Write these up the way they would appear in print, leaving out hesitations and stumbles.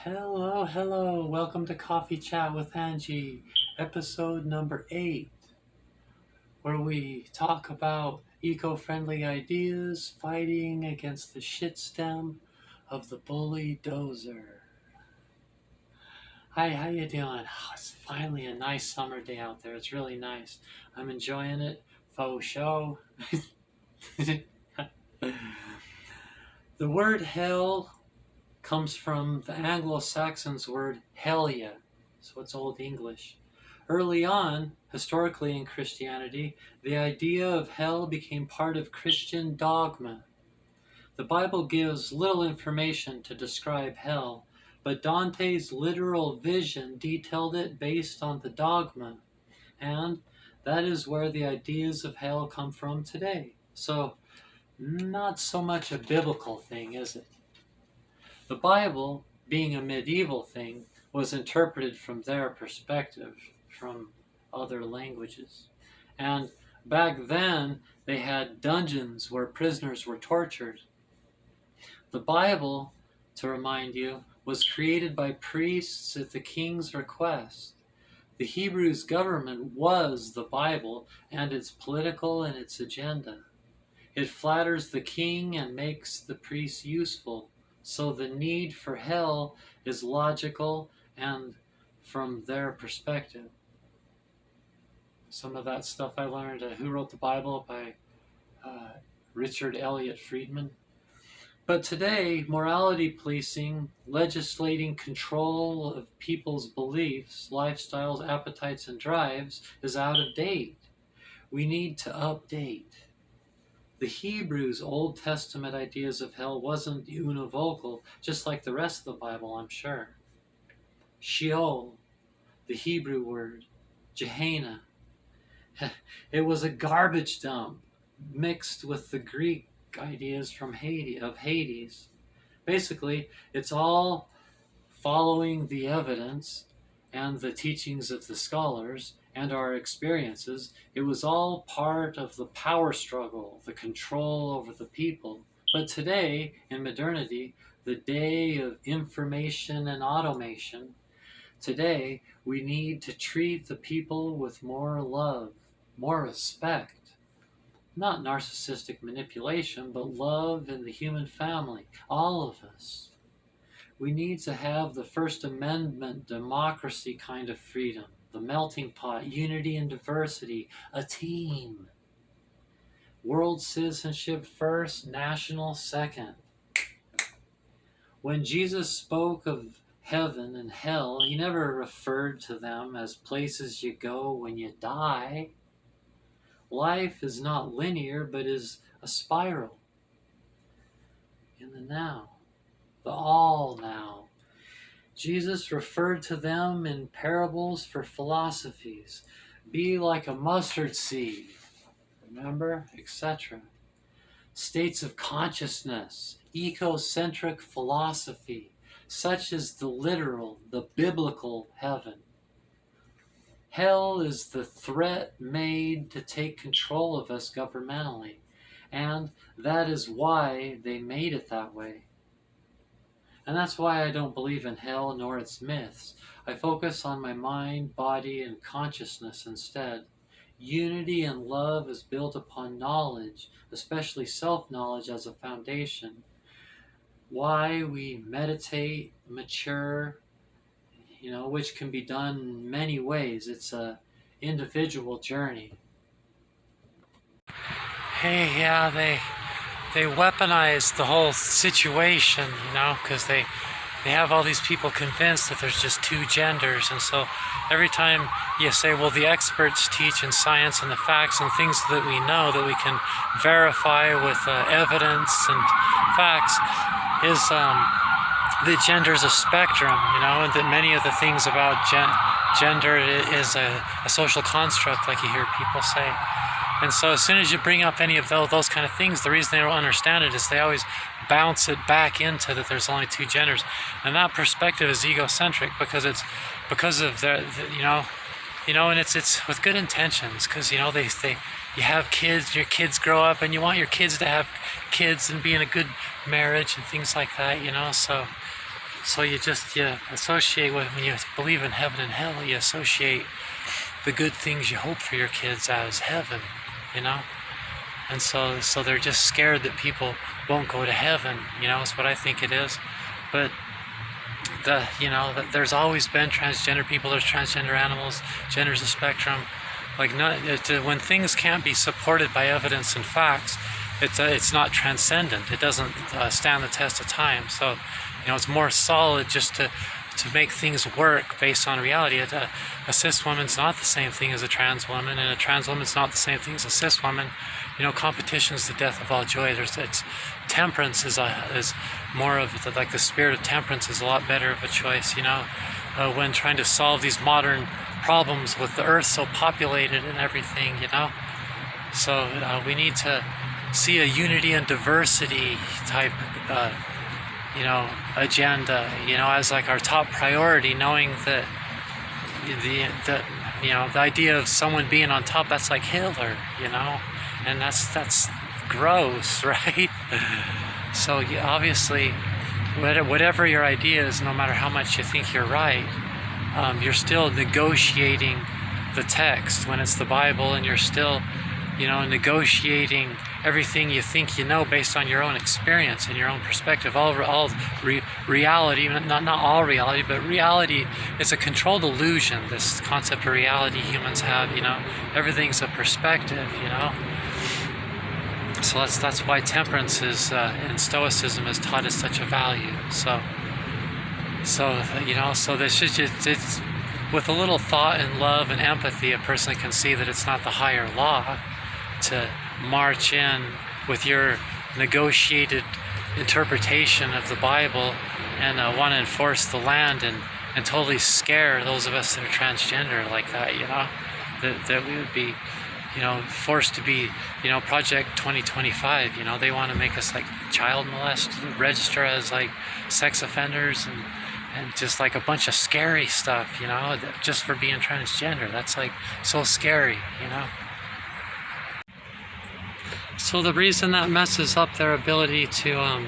Hello. Welcome to Coffee Chat with Angie, episode number 8, where we talk about eco-friendly ideas fighting against the shitstem of the bully dozer. Hi, how you doing? Oh, it's finally a nice summer day out there. It's really nice. I'm enjoying it. Faux show. The word hell comes from the Anglo-Saxons word Hellia, so it's Old English. Early on, historically in Christianity, the idea of hell became part of Christian dogma. The Bible gives little information to describe hell, but Dante's literal vision detailed it based on the dogma, and that is where the ideas of hell come from today. So, not so much a biblical thing, is it? The Bible, being a medieval thing, was interpreted from their perspective, from other languages. And back then, they had dungeons where prisoners were tortured. The Bible, to remind you, was created by priests at the king's request. The Hebrews' government was the Bible and its political and its agenda. It flatters the king and makes the priests useful. So the need for hell is logical and from their perspective. Some of that stuff I learned, Who Wrote the Bible by Richard Elliott Friedman. But today, morality policing, legislating control of people's beliefs, lifestyles, appetites, and drives is out of date. We need to update. The Hebrews' Old Testament ideas of hell wasn't univocal, just like the rest of the Bible, I'm sure. Sheol, the Hebrew word, Gehenna. It was a garbage dump mixed with the Greek ideas from Hades. Basically, it's all following the evidence and the teachings of the scholars and our experiences. It was all part of the power struggle, the control over the people. But today, in modernity, the day of information and automation, today we need to treat the people with more love, more respect. Not narcissistic manipulation, but love in the human family, all of us. We need to have the First Amendment democracy kind of freedom, the melting pot, unity and diversity, a team. World citizenship first, national second. When Jesus spoke of heaven and hell, he never referred to them as places you go when you die. Life is not linear, but is a spiral. In the now, the all now. Jesus referred to them in parables for philosophies. Be like a mustard seed, remember, etc. States of consciousness, ecocentric philosophy, such as the literal, the biblical heaven. Hell is the threat made to take control of us governmentally, and that is why they made it that way. And that's why I don't believe in hell nor its myths. I focus on my mind, body, and consciousness instead. Unity and love is built upon knowledge, especially self-knowledge as a foundation. Why we meditate, mature, which can be done in many ways. It's a individual journey. Hey, yeah, they weaponize the whole situation, because they have all these people convinced that there's just two genders, and so every time you say, well, the experts teach in science and the facts and things that we know that we can verify with evidence and facts, is the gender is a spectrum, and that many of the things about gender is a social construct, like you hear people say. And so as soon as you bring up any of those kind of things, the reason they don't understand it is they always bounce it back into that there's only two genders. And that perspective is egocentric because it's because of and it's with good intentions, because you have kids, your kids grow up, and you want your kids to have kids and be in a good marriage and things like that, So you associate with, when you believe in heaven and hell, you associate the good things you hope for your kids as heaven, you know? And so they're just scared that people won't go to heaven, is what I think it is. But there's always been transgender people, there's transgender animals, gender's a spectrum. Like, when things can't be supported by evidence and facts, it's not transcendent. It doesn't stand the test of time. So, it's more solid just to make things work based on reality. A cis woman's not the same thing as a trans woman, and a trans woman's not the same thing as a cis woman. Competition's the death of all joy. Temperance is more of the spirit of temperance is a lot better of a choice. When trying to solve these modern problems with the earth so populated and everything. So we need to see a unity and diversity type agenda, as like our top priority, knowing that the idea of someone being on top, that's like Hitler, and that's gross, right? So obviously, whatever your idea is, no matter how much you think you're right, you're still negotiating the text when it's the Bible, and you're still, negotiating everything you think you know based on your own experience and your own perspective. All reality, not all reality, but reality is a controlled illusion. This concept of reality humans have, everything's a perspective, So that's why temperance is and Stoicism is taught as such a value. So this is just, it's with a little thought and love and empathy, a person can see that it's not the higher law to march in with your negotiated interpretation of the Bible and want to enforce the land and totally scare those of us that are transgender like that, that we would be, forced to be, Project 2025, they want to make us like child molested, register as like sex offenders and just like a bunch of scary stuff, just for being transgender. That's like so scary, So the reason that messes up their ability to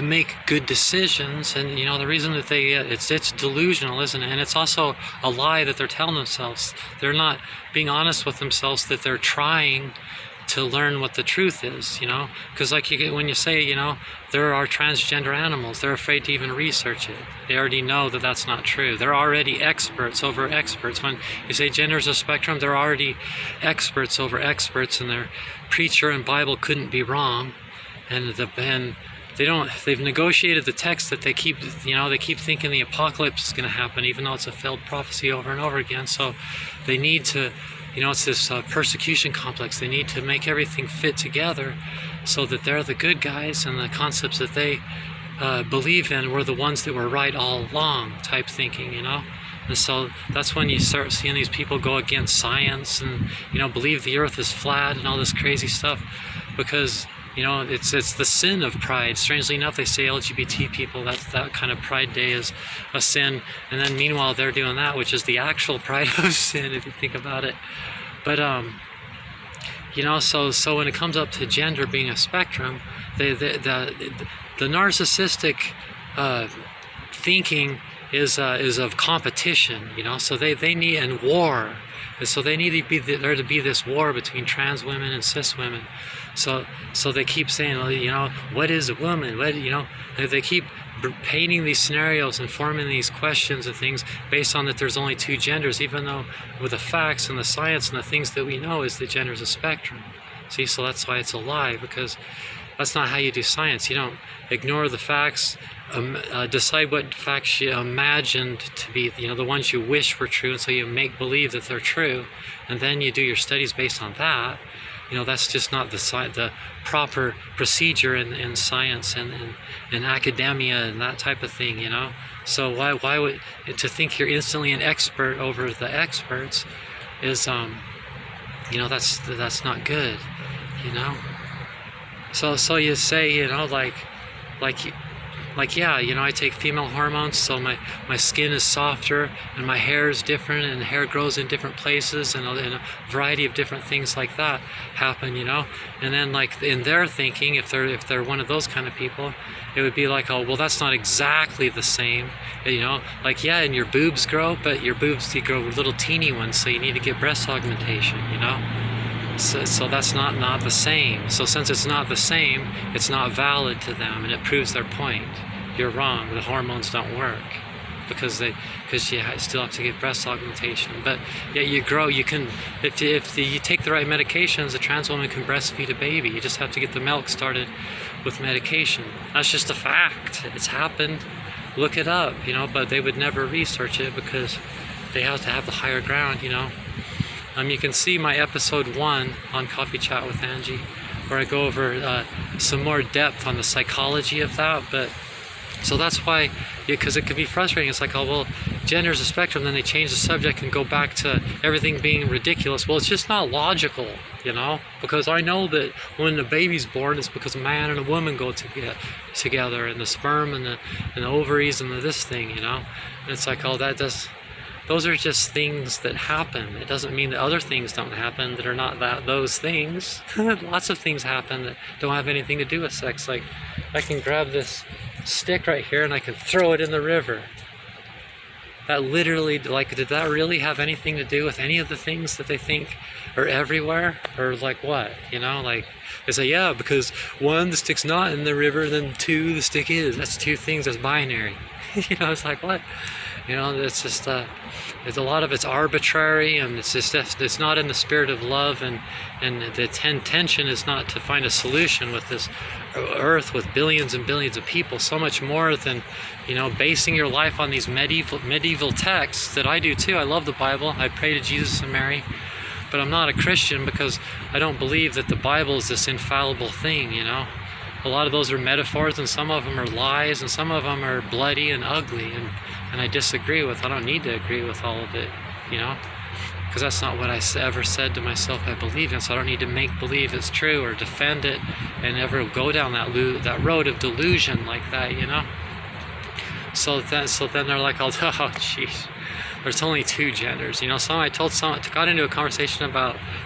make good decisions, and the reason that it's delusional, isn't it? And it's also a lie that they're telling themselves. They're not being honest with themselves that they're trying to learn what the truth is, because like when you say, there are transgender animals, they're afraid to even research it. They already know that that's not true. They're already experts over experts. When you say gender's a spectrum, they're already experts over experts, and their preacher and Bible couldn't be wrong. And they've negotiated the text that they keep thinking the apocalypse is going to happen, even though it's a failed prophecy over and over again. So they need to, it's this persecution complex. They need to make everything fit together so that they're the good guys, and the concepts that they believe in were the ones that were right all along type thinking, And so that's when you start seeing these people go against science and, believe the earth is flat and all this crazy stuff, because it's the sin of pride. Strangely enough, they say LGBT people, that kind of pride day is a sin, and then meanwhile they're doing that, which is the actual pride of sin, if you think about it. But so when it comes up to gender being a spectrum, the narcissistic thinking is of competition, so they need, and war. And so they need there to be this war between trans women and cis women. So they keep saying, well, what is a woman? They keep painting these scenarios and forming these questions and things based on that there's only two genders, even though with the facts and the science and the things that we know is that gender is a spectrum. See, so that's why it's a lie, because that's not how you do science. You don't ignore the facts, decide what facts you imagined to be, the ones you wish were true, and so you make believe that they're true, and then you do your studies based on that. That's just not the proper procedure in science and academia and that type of thing, So why would, to think you're instantly an expert over the experts is, that's not good, So you say, like, yeah, you know, I take female hormones, so my skin is softer and my hair is different, and hair grows in different places, and a variety of different things like that happen, you know. And then, like, in their thinking, if they're one of those kind of people, it would be like, oh, well, that's not exactly the same, you know. Like, yeah, and your boobs grow, but your boobs, you grow little teeny ones, so you need to get breast augmentation, you know. So that's not the same. So since it's not the same, it's not valid to them, and it proves their point. You're wrong. The hormones don't work because you still have to get breast augmentation. But yeah, you grow. You can, if you take the right medications, a trans woman can breastfeed a baby. You just have to get the milk started with medication. That's just a fact. It's happened. Look it up, you know. But they would never research it because they have to have the higher ground, you know. You can see my episode 1 on Coffee Chat with Angie, where I go over some more depth on the psychology of that. But so that's why, because it can be frustrating. It's like, oh, well, gender's a spectrum, then they change the subject and go back to everything being ridiculous. Well, it's just not logical, you know, because I know that when a baby's born, it's because a man and a woman go together, and the sperm and the ovaries and this thing, you know. And it's like, oh, those are just things that happen. It doesn't mean that other things don't happen that are not those things. Lots of things happen that don't have anything to do with sex. Like, I can grab this stick right here and I can throw it in the river. That literally, like, did that really have anything to do with any of the things that they think are everywhere? Or like what? You know, like, they say, yeah, because 1, the stick's not in the river, then 2, the stick is. That's 2 things, that's binary. You know, it's like, what? You know, it's just, it's a lot of it's arbitrary, and it's not in the spirit of love, and the intention is not to find a solution with this earth with billions and billions of people, so much more than, you know, basing your life on these medieval texts that I do too. I love the Bible. I pray to Jesus and Mary, but I'm not a Christian because I don't believe that the Bible is this infallible thing, you know. A lot of those are metaphors, and some of them are lies, and some of them are bloody and ugly, and I disagree with. I don't need to agree with all of it, you know, because that's not what I ever said to myself I believe in. So I don't need to make believe it's true or defend it and ever go down that road of delusion like that, you know. So then they're like, oh, jeez, there's only 2 genders, you know. Got into a conversation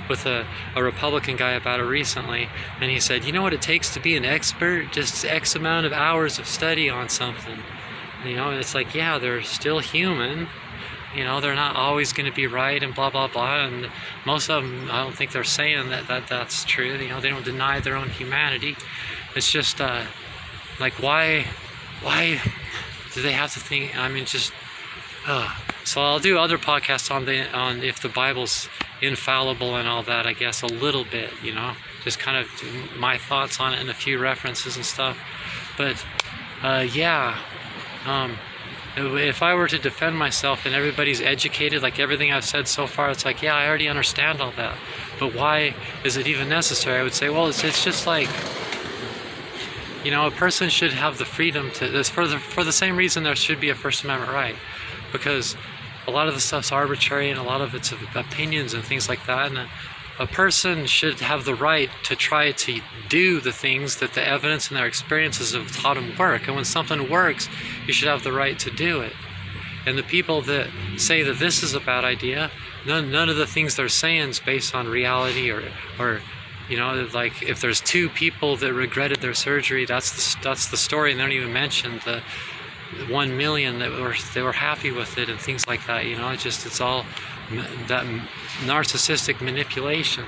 with a Republican guy about it recently, and he said, you know what it takes to be an expert? Just X amount of hours of study on something, you know. And it's like, yeah, they're still human, you know. They're not always going to be right, and blah blah blah. And most of them, I don't think they're saying that's true, you know. They don't deny their own humanity. It's just like, why do they have to think? I mean, just so I'll do other podcasts on if the Bible's infallible and all that, I guess, a little bit, you know, just kind of my thoughts on it and a few references and stuff. But yeah, if I were to defend myself and everybody's educated, like everything I've said so far, it's like, yeah, I already understand all that, but why is it even necessary? I would say, well, it's just like, you know, a person should have the freedom to, for the same reason there should be a First Amendment right, because a lot of the stuff's arbitrary and a lot of it's opinions and things like that, and a person should have the right to try to do the things that the evidence and their experiences have taught them work. And when something works, you should have the right to do it. And the people that say that this is a bad idea, none of the things they're saying is based on reality, or you know, like if there's 2 people that regretted their surgery, that's the story, and they don't even mention the 1 million that they were happy with it and things like that, you know. It's all that narcissistic manipulation.